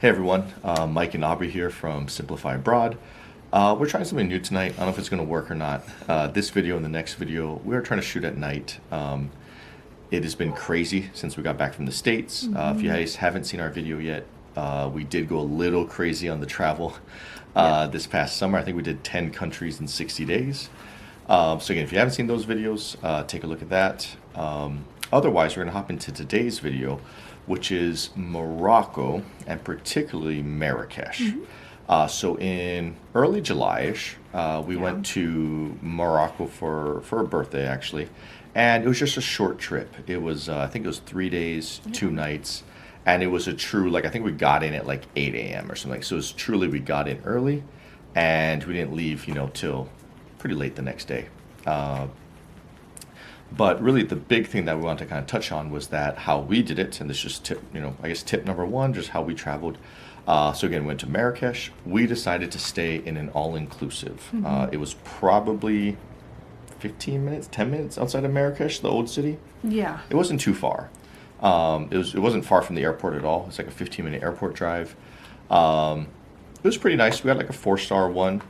Hey everyone, Mike and Aubrey here from Simplify Abroad. We're trying something new tonight. I don't know if it's going to work or not. This video and the next video, we're trying to shoot at night. It has been crazy since we got back from the States. If you guys haven't seen our video yet, we did go a little crazy on the travel this past summer. I think we did 10 countries in 60 days. So again, if you haven't seen those videos, take a look at that. Otherwise, we're going to hop into today's video, which is Morocco, and particularly Marrakech. So in early July-ish, we went to Morocco for a birthday, actually. And it was just a short trip. It was, I think it was 3 days, 2 nights. And it was a true, like, I think we got in at like 8 a.m. or something. So it was truly, we got in early and we didn't leave, till pretty late the next day. But really the big thing that we wanted to kind of touch on was that how we did it, and this is just tip, I guess tip number one, just how we traveled. So again, we went to Marrakech. We decided to stay in an all-inclusive. It was probably 15 minutes, 10 minutes outside of Marrakech, the old city. Yeah. It wasn't too far. It wasn't far from the airport at all. It's like a 15-minute airport drive. It was pretty nice. We got like a 4-star one.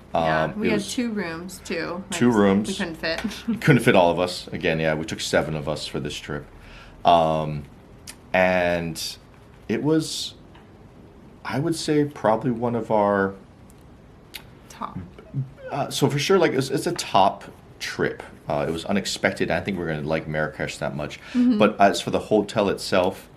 We had 2 rooms too. Like, 2 rooms. We couldn't fit. Couldn't fit all of us. Again, yeah, we took 7 of us for this trip. And it was, I would say, probably one of our top. So for sure, like it's a top trip. It was unexpected. I think we're going to like Marrakech that much. But as for the hotel itself,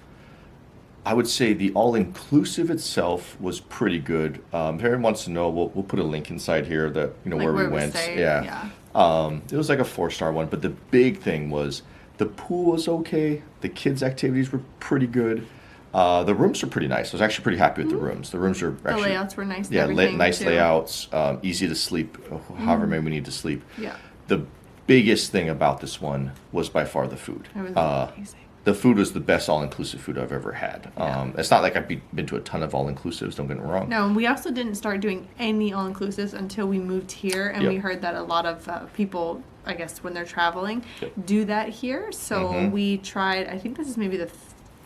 I would say the all-inclusive itself was pretty good. If anyone wants to know, we'll put a link inside here that like where we went. Yeah. It was like a 4-star one, but the big thing was the pool was okay. The kids' activities were pretty good. The rooms are pretty nice. I was actually pretty happy with the rooms. The rooms are actually, the layouts were nice. Yeah, nice too. Layouts. Easy to sleep, however many we need to sleep. Yeah. The biggest thing about this one was by far the food. It was amazing. The food was the best all-inclusive food I've ever had. It's not like I've been to a ton of all-inclusives, don't get me wrong. No, and we also didn't start doing any all-inclusives until we moved here, and we heard that a lot of people, I guess, when they're traveling, do that here. So we tried, I think this is maybe the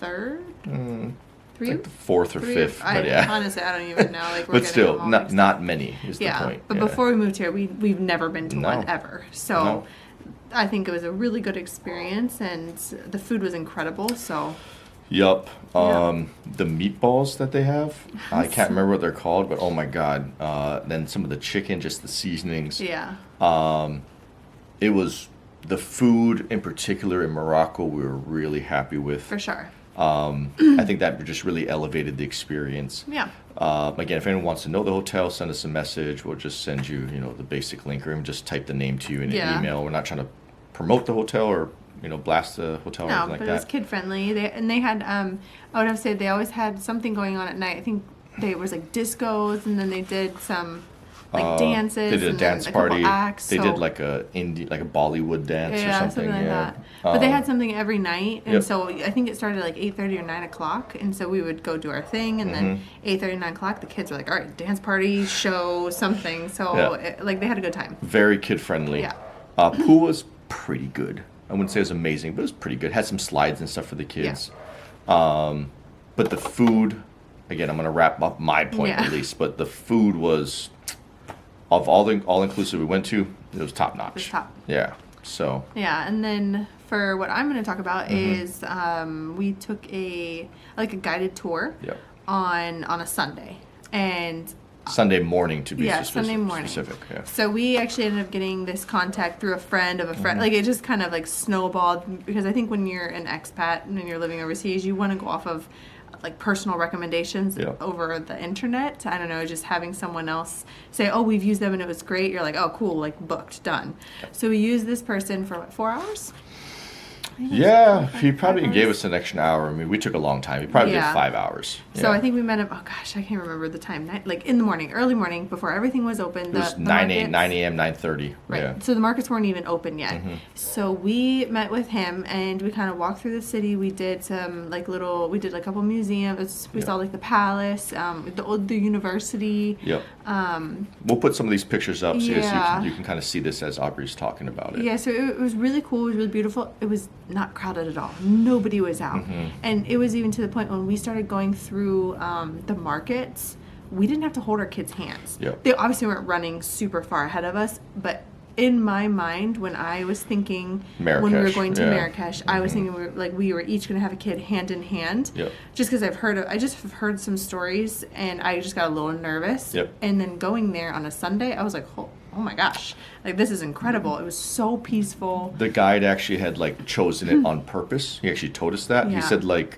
3rd? Like the 4th or 5th, but yeah. Honestly, I don't even know. Like, we're but still, not many is the point. But before we moved here, we've never been to one ever. So I think it was a really good experience, and the food was incredible. So. Yup. The meatballs that they have, I can't remember what they're called, but oh my god. Then some of the chicken, just the seasonings. Yeah. It was the food in particular in Morocco we were really happy with. For sure. I think that just really elevated the experience. Yeah. Again, if anyone wants to know the hotel, send us a message. We'll just send you, the basic link, or even just type the name to you in an email. We're not trying to promote the hotel or, blast the hotel or anything like that. No, but it was kid friendly. They had, I would have to say they always had something going on at night. I think there was like discos, and then they did some dances. They did a dance party. Acts, they did like a Bollywood dance or something. Like that. But they had something every night, and so I think it started at like 8:30 or 9 o'clock, and so we would go do our thing, and then 8:30, 9 o'clock, the kids were like, all right, dance party, show, something. So they had a good time. Very kid friendly. Yeah. Pool was pretty good. I wouldn't say it was amazing, but it was pretty good. Had some slides and stuff for the kids. Yeah. But the food, again, I'm going to wrap up my point at least, but the food was, of all the all-inclusive we went to, it was top-notch. It was top. Yeah. So. Yeah, and then for what I'm going to talk about is we took a guided tour on a Sunday. And Sunday morning to be Sunday morning. Specific. Yeah. So we actually ended up getting this contact through a friend of a friend. Like, it just kind of like snowballed, because I think when you're an expat and when you're living overseas, you want to go off of like personal recommendations over the internet. I don't know, just having someone else say, oh, we've used them and it was great. You're like, oh, cool, like booked, done. So we used this person for what, 4 hours? Yeah, he probably gave us an extra hour. I mean, we took a long time. He probably did 5 hours. Yeah. So I think we met him, oh gosh, I can't remember the time. Like in the morning, early morning, before everything was open. It was 9 a.m., 9:30. Right. Yeah. So the markets weren't even open yet. So we met with him, and we kind of walked through the city. We did some we did a couple museums. We saw like the palace, the university. Yep. We'll put some of these pictures up so you can kind of see this as Aubrey's talking about it. Yeah, so it was really cool. It was really beautiful. It was not crowded at all. Nobody was out. And it was even to the point when we started going through the markets, we didn't have to hold our kids' hands. Yep. They obviously weren't running super far ahead of us, but in my mind, when I was thinking when we were going to Marrakech, I was thinking we were each going to have a kid hand in hand. Yep. Just because I just have heard some stories, and I just got a little nervous. Yep. And then going there on a Sunday, I was like, oh my gosh, like this is incredible. It was so peaceful. The guide actually had like chosen it on purpose. He actually told us that. Yeah. He said like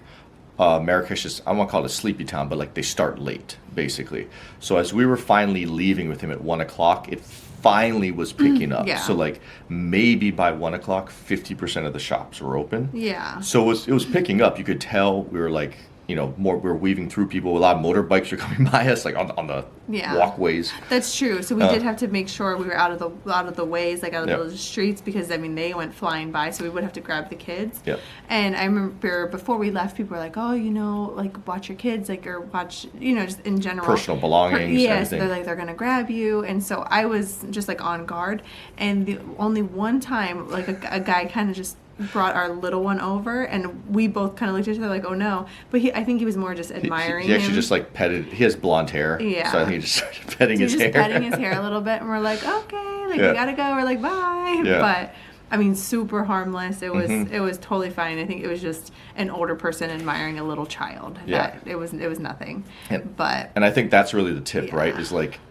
Marrakech is, I won't call it a sleepy town, but like they start late basically. So as we were finally leaving with him at 1 o'clock, it finally was picking up. Yeah. So like maybe by 1 o'clock, 50% of the shops were open. Yeah. So it was picking up. You could tell we were like, we were weaving through people. A lot of motorbikes were coming by us, like on the walkways. That's true. So we did have to make sure we were out of the ways, like out of the streets, because they went flying by. So we would have to grab the kids. Yep. And I remember before we left, people were like, "Oh, like watch your kids, like or watch, just in general Personal belongings. Yes, everything. they're gonna grab you." And so I was just like on guard. And the only one time, like a guy kind of just brought our little one over, and we both kind of looked at each other like, oh no. But I think he was more just admiring he actually him. just like petted. He has blonde hair. Yeah. So I think he just started petting his hair. Petting his hair a little bit, and we're like, okay, like we gotta go. We're like, bye. Yeah. But I mean, super harmless. It was totally fine. I think it was just an older person admiring a little child. Yeah. It was nothing. And I think that's really the tip, right? Is like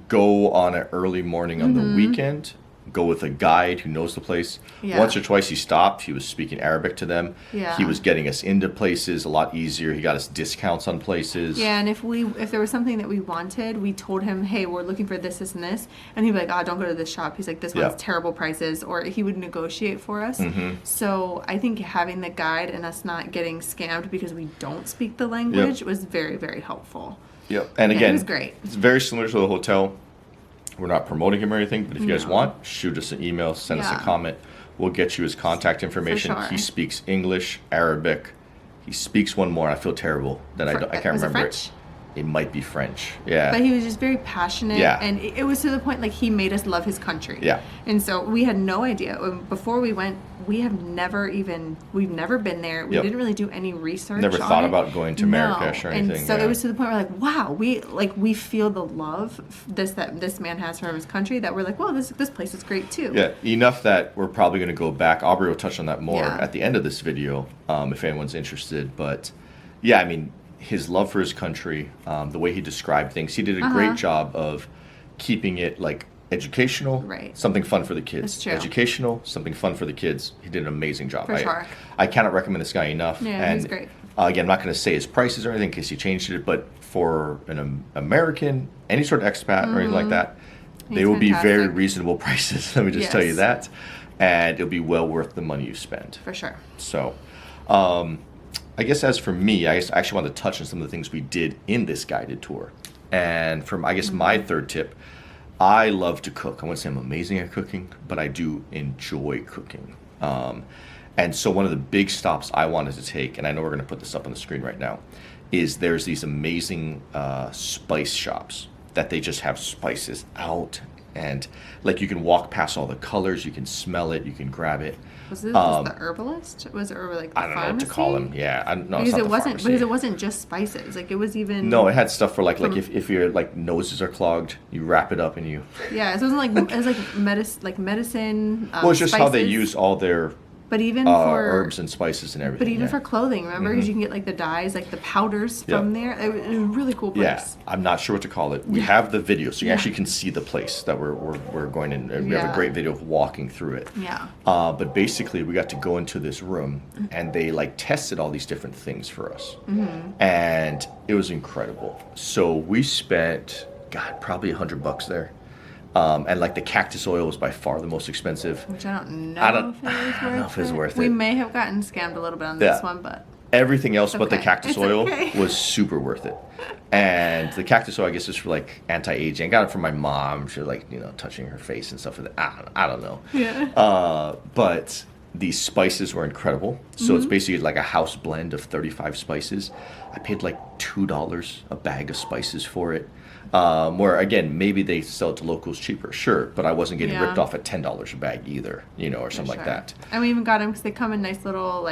go on an early morning on the weekend. Go with a guide who knows the place. Yeah. Once or twice he stopped. He was speaking Arabic to them. Yeah. He was getting us into places a lot easier. He got us discounts on places. Yeah, and if there was something that we wanted, we told him, hey, we're looking for this, this, and this. And he'd be like, don't go to this shop. He's like, this one's terrible prices. Or he would negotiate for us. So I think having the guide and us not getting scammed because we don't speak the language was very, very helpful. Yep. And again, it was great. It's very similar to the hotel. We're not promoting him or anything, but if you guys want, shoot us an email, send us a comment. We'll get you his contact information. For sure. He speaks English, Arabic. He speaks one more. I feel terrible that I can't was remember it. French? It might be French. Yeah. But he was just very passionate. Yeah. And it was to the point like he made us love his country. Yeah. And so we had no idea. Before we went, we've never been there. We didn't really do any research. Never thought about going to Marrakech or anything. And so it was to the point where like, wow, we feel the love that this man has for his country, that we're like, well, this place is great too. Yeah, enough that we're probably going to go back. Aubrey will touch on that more Yeah. at the end of this video if anyone's interested. But yeah, I mean, his love for his country, the way he described things, he did a great job of keeping it like educational, something fun for the kids. That's true. Educational, something fun for the kids. He did an amazing job. For sure. I cannot recommend this guy enough. Yeah, and, he's great. Again, I'm not going to say his prices or anything in case he changed it, but for an American, any sort of expat or anything like that, they will be very reasonable prices. Let me just tell you that. And it'll be well worth the money you spend. For sure. So, I guess as for me, I actually want to touch on some of the things we did in this guided tour. And from, I guess, my third tip, I love to cook. I wouldn't say I'm amazing at cooking, but I do enjoy cooking. And so one of the big stops I wanted to take, and I know we're going to put this up on the screen right now, is there's these amazing spice shops that they just have spices out. And like you can walk past all the colors, you can smell it, you can grab it. Was this the herbalist? Was it or like the I don't know what pharmacy? to call them. Yeah, no, because it's not it wasn't pharmacy. because it wasn't just spices. Like it was even No, it had stuff for like if your like noses are clogged, you wrap it up and you. Yeah, it wasn't like it was like medicine. Well, it's just spices. how they use all their But even for herbs and spices and everything. But even for clothing, remember, because you can get like the dyes, like the powders from there. It was a really cool place. Yeah, I'm not sure what to call it. We have the video, so you actually can see the place that we're going in. And we have a great video of walking through it. Yeah. But basically, we got to go into this room, and they like tested all these different things for us, and it was incredible. So we spent, God, probably $100 there. And like the cactus oil was by far the most expensive. Which I don't know if it's worth it. We may have gotten scammed a little bit on this one, but everything else but the okay. cactus It's oil okay. was super worth it. And the cactus oil, I guess, is for like anti-aging. I got it from my mom. She was like, touching her face and stuff like that. I don't know. Yeah. But The spices were incredible. So it's basically like a house blend of 35 spices. I paid like $2 a bag of spices for it. Where again, maybe they sell it to locals cheaper, sure, but I wasn't getting ripped off at $10 a bag either, or something like that. And we even got them because they come in nice little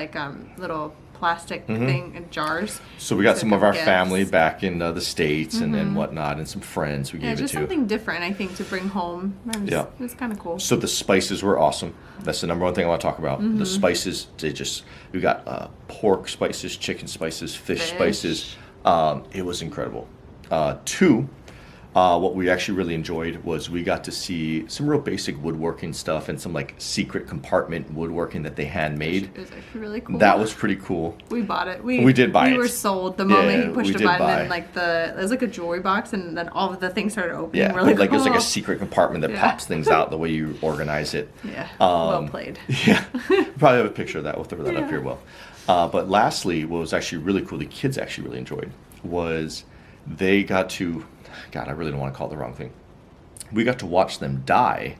little plastic thing in jars. So we got some of our family back in the States and whatnot, and some friends we gave it to. Just something different, I think, to bring home. It was kind of cool. So the spices were awesome. That's the number one thing I want to talk about. The spices, we got pork spices, chicken spices, fish spices. It was incredible. Two, what we actually really enjoyed was we got to see some real basic woodworking stuff and some like secret compartment woodworking that they handmade. It was actually really cool. That was pretty cool. We bought it. We did buy it. We were sold the moment he pushed a button and it was like a jewelry box and then all of the things started opening. Yeah, really like it was like a secret compartment that pops things out the way you organize it. Yeah, well played. Yeah, probably have a picture of that. We'll throw that up here. But lastly, what was actually really cool, the kids actually really enjoyed, was they got to, God, I really don't want to call it the wrong thing. We got to watch them dye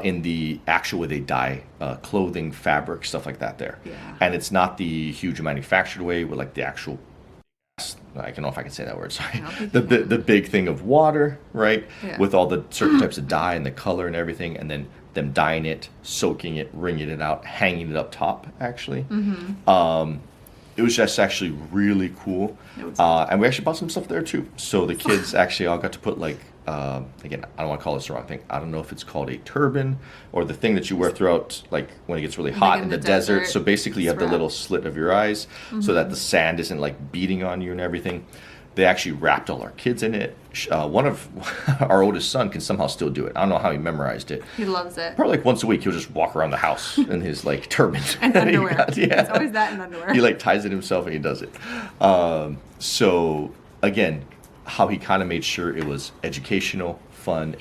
in the actual way they dye clothing, fabric, stuff like that there. Yeah. And it's not the huge manufactured way with like the actual, I don't know if I can say that word, sorry. The big thing of water, right? Yeah. With all the certain types of dye and the color and everything, and then them dyeing it, soaking it, wringing it out, hanging it up top, actually. It was just actually really cool. And we actually bought some stuff there too. So the kids actually all got to put like, again, I don't want to call this the wrong thing. I don't know if it's called a turban or the thing that you wear throughout, like when it gets really hot in the desert. So basically you have the little slit of your eyes so that the sand isn't like beating on you and everything. They actually wrapped all our kids in it. One of our oldest son can somehow still do it. I don't know how he memorized it. He loves it. Probably like once a week he'll just walk around the house in his like turban. And underwear. It's always that and underwear. He like ties it himself and he does it. So again, how he kind of made sure it was educational, fun.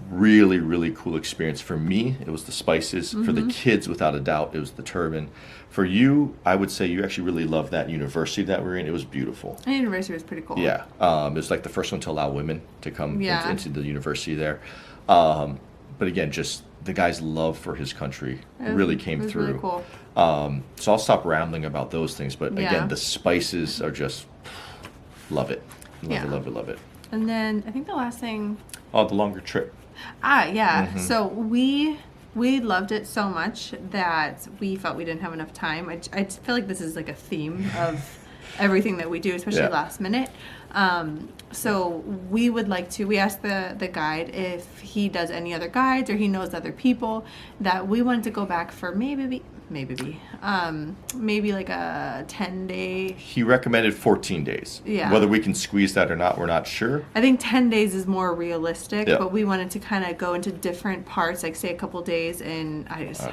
Really, really cool experience. For me, it was the spices. For the kids, without a doubt, it was the turban. For you, I would say you actually really loved that university that we were in. It was beautiful. The university was pretty cool. Yeah. It was like the first one to allow women to come into the university there. But again, just the guy's love for his country really came through. Really cool. So I'll stop rambling about those things. But again, the spices are just, love it. Love it. And then I think the last thing. Oh, the longer trip. So we loved it so much that we felt we didn't have enough time. I feel like this is like a theme of everything that we do, especially last minute. So we would like to, we asked the guide if he does any other guides or he knows other people, that we wanted to go back for maybe like a 10-day. He recommended 14 days. Yeah. Whether we can squeeze that or not, we're not sure. I think 10 days is more realistic, but we wanted to kind of go into different parts, like say a couple days in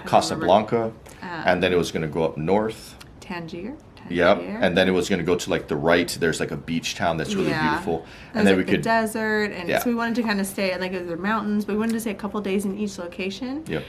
Casablanca, and then it was going to go up north. Tangier. Yep, and then it was going to go to like the right. There's like a beach town that's really beautiful, and then like we could desert, and so we wanted to kind of stay like there were mountains, but we wanted to stay a couple days in each location. Yep.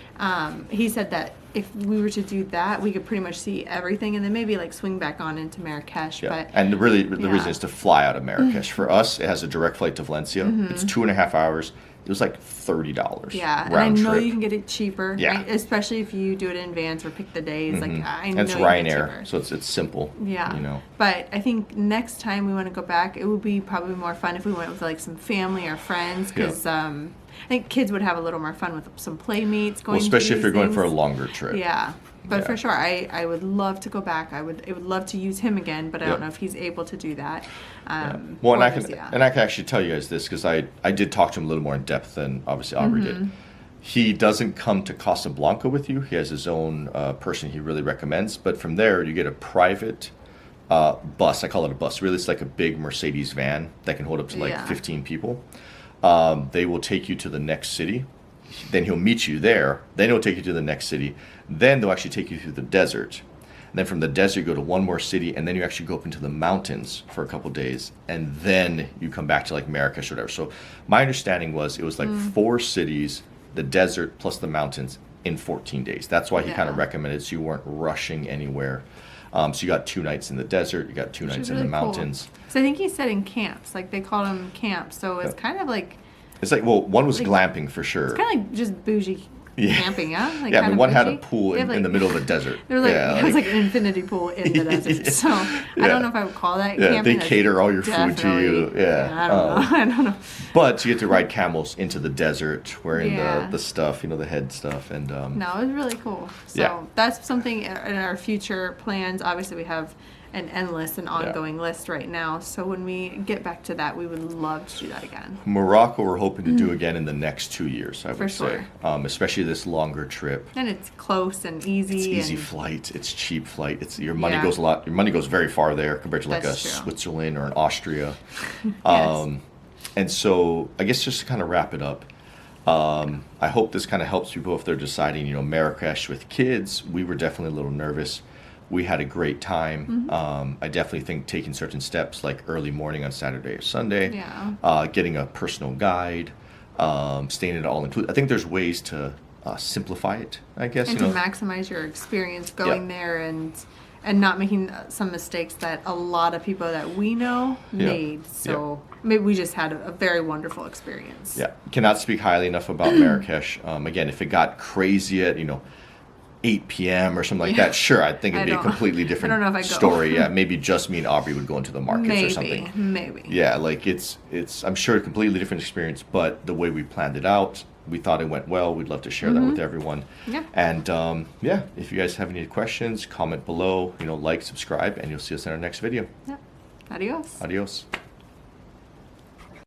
He said that if we were to do that, we could pretty much see everything, and then maybe like swing back on into Marrakech. Yeah. But the reason is to fly out of Marrakech. For us, it has a direct flight to Valencia. It's 2.5 hours. It was like $30. Yeah, and I know you can get it cheaper. Yeah. Right? Especially if you do it in advance or pick the days. Like I know it's Ryanair, so it's simple. Yeah. But I think next time we want to go back, it would be probably more fun if we went with like some family or friends, because I think kids would have a little more fun with some playmates going. Well, especially if you're going for a longer trip. Yeah. But for sure, I would love to go back. I would love to use him again, but I don't know if he's able to do that. Well, and I can actually tell you guys this, because I did talk to him a little more in depth than obviously Aubrey did. He doesn't come to Casablanca with you. He has his own person he really recommends. But from there, you get a private bus. I call it a bus. Really, it's like a big Mercedes van that can hold up to like 15 people. They will take you to the next city. Then he'll meet you there. Then he'll take you to the next city. Then they'll actually take you through the desert. And then from the desert, you go to one more city, and then you actually go up into the mountains for a couple days, and then you come back to like Marrakech or whatever. So my understanding was it was like 4 cities, the desert plus the mountains in 14 days. That's why he kind of recommended, so you weren't rushing anywhere. So you got 2 nights in the desert, you got 2 nights in the mountains. Cool. So I think he said in camps, like they called them camps. So it's kind of like. It's like, well, one was like, glamping for sure. It's kind of like just bougie camping, yeah? Like Yeah, I mean, one had a bougie. pool They have, in the middle of a desert. They're like, yeah, it was like an infinity pool in the desert. So I don't know if I would call that camping. They cater all your food to you. Yeah, I don't know. I don't know. But you get to ride camels into the desert wearing Yeah. the stuff, the head stuff. And No, it was really cool. So that's something in our future plans. Obviously, we have an endless and ongoing list right now. So when we get back to that, we would love to do that again. Morocco, we're hoping to do again in the next 2 years, I would say. sure. Especially this longer trip. And it's close and easy. It's easy and flight. It's cheap flight. It's your money goes a lot. Your money goes very far there compared to like That's a true. Switzerland or an Austria. Yes. And so I guess just to kind of wrap it up, I hope this kind of helps people if they're deciding, Marrakech with kids. We were definitely a little nervous. We had a great time. I definitely think taking certain steps like early morning on Saturday or Sunday, getting a personal guide, staying at all inclusive. I think there's ways to simplify it, I guess. And to maximize your experience going there and not making some mistakes that a lot of people that we know made. So maybe we just had a very wonderful experience. Yeah, cannot speak highly enough about Marrakech. Again, if it got crazy at 8 p.m. or something like that, sure, I think it'd be a completely different story. Yeah, maybe just me and Aubrey would go into the markets or something. Maybe. Yeah, like it's I'm sure a completely different experience, but the way we planned it out, we thought it went well. We'd love to share that with everyone. Yeah. And if you guys have any questions, comment below, like, subscribe, and you'll see us in our next video. Yeah. Adios. Adios.